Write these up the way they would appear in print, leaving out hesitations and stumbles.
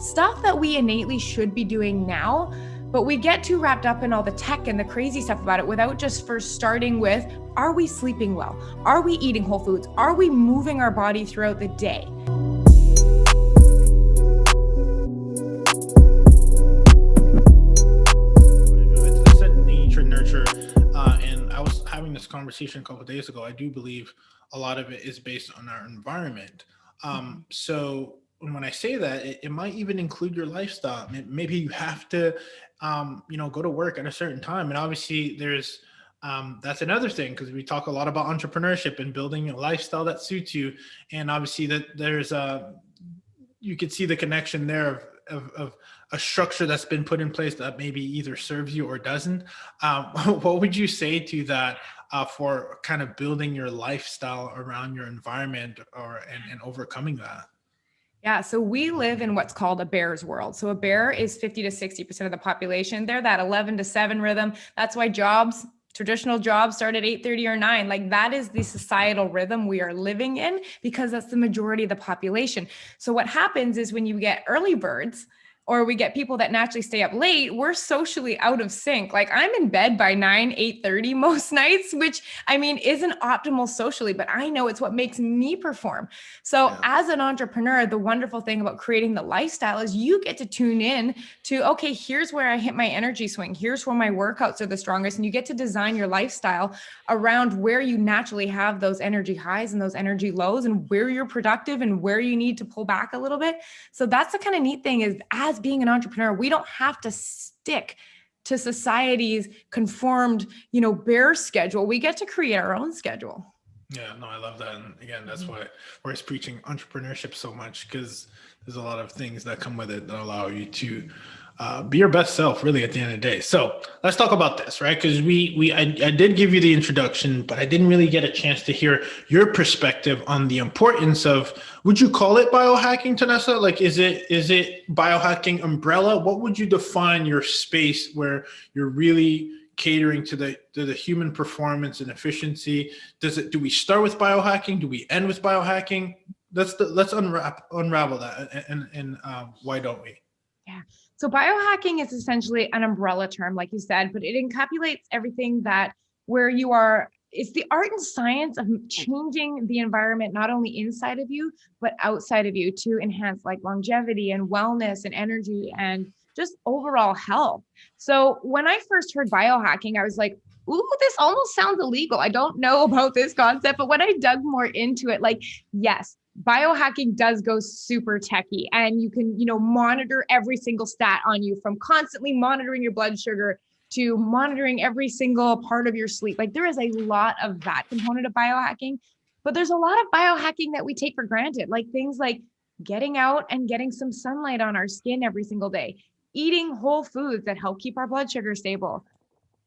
stuff that we innately should be doing now, but we get too wrapped up in all the tech and the crazy stuff about it without just first starting with, are we sleeping well? Are we eating whole foods? Are we moving our body throughout the day? I said nature, nurture, and I was having this conversation a couple of days ago. I do believe a lot of it is based on our environment. So when I say that, it might even include your lifestyle. Maybe you have to, go to work at a certain time. And obviously there's, that's another thing, because we talk a lot about entrepreneurship and building a lifestyle that suits you. And obviously that there's you could see the connection there of a structure that's been put in place that maybe either serves you or doesn't. What would you say to that for kind of building your lifestyle around your environment and overcoming that? Yeah, so we live in what's called a bear's world. So a bear is 50 to 60% of the population. They're that 11 to 7 rhythm. That's why traditional jobs start at 8:30 or 9. Like, that is the societal rhythm we are living in, because that's the majority of the population. So what happens is when you get early birds, or we get people that naturally stay up late, we're socially out of sync. Like, I'm in bed by 8:30 most nights, which isn't optimal socially, but I know it's what makes me perform. So as an entrepreneur, the wonderful thing about creating the lifestyle is you get to tune in to, okay, here's where I hit my energy swing. Here's where my workouts are the strongest. And you get to design your lifestyle around where you naturally have those energy highs and those energy lows, and where you're productive and where you need to pull back a little bit. So that's the kind of neat thing, is as being an entrepreneur, we don't have to stick to society's conformed, bear schedule. We get to create our own schedule. Yeah, no, I love that. And again, that's why we're preaching entrepreneurship so much, because there's a lot of things that come with it that allow you to be your best self, really, at the end of the day. So let's talk about this, right? Because I did give you the introduction, but I didn't really get a chance to hear your perspective on the importance of, would you call it biohacking, Tanessa? Like, is it biohacking umbrella? What would you define your space where you're really catering to the human performance and efficiency? Do we start with biohacking? Do we end with biohacking? Let's unravel that, and why don't we? Yeah. So biohacking is essentially an umbrella term, like you said, but it encapsulates everything that where you are. It's the art and science of changing the environment, not only inside of you, but outside of you, to enhance like longevity and wellness and energy and just overall health. So when I first heard biohacking, I was like, ooh, this almost sounds illegal. I don't know about this concept. But when I dug more into it, like, yes, biohacking does go super techie, and you can, monitor every single stat on you, from constantly monitoring your blood sugar to monitoring every single part of your sleep. Like, there is a lot of that component of biohacking, but there's a lot of biohacking that we take for granted, like things like getting out and getting some sunlight on our skin every single day, eating whole foods that help keep our blood sugar stable,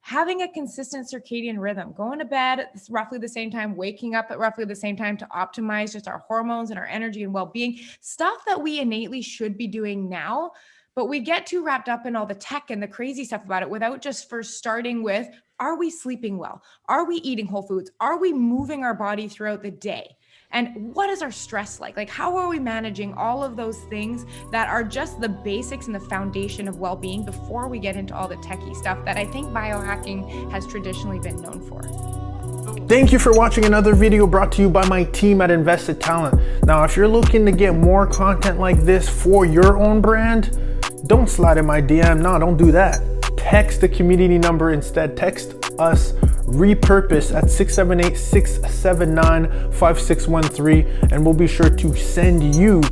having a consistent circadian rhythm, going to bed at roughly the same time, waking up at roughly the same time to optimize just our hormones and our energy and well-being, stuff that we innately should be doing now, but we get too wrapped up in all the tech and the crazy stuff about it without just first starting with, are we sleeping well? Are we eating whole foods? Are we moving our body throughout the day? And what is our stress like? Like, how are we managing all of those things that are just the basics and the foundation of well-being before we get into all the techie stuff that I think biohacking has traditionally been known for? Thank you for watching another video brought to you by my team at Invested Talent. Now, if you're looking to get more content like this for your own brand, don't slide in my DM. No, don't do that. Text the community number instead. Text us repurpose at 678-679-5613, and we'll be sure to send you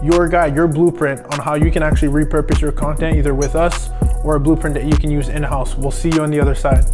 your guide, your blueprint on how you can actually repurpose your content, either with us or a blueprint that you can use in-house. We'll see you on the other side.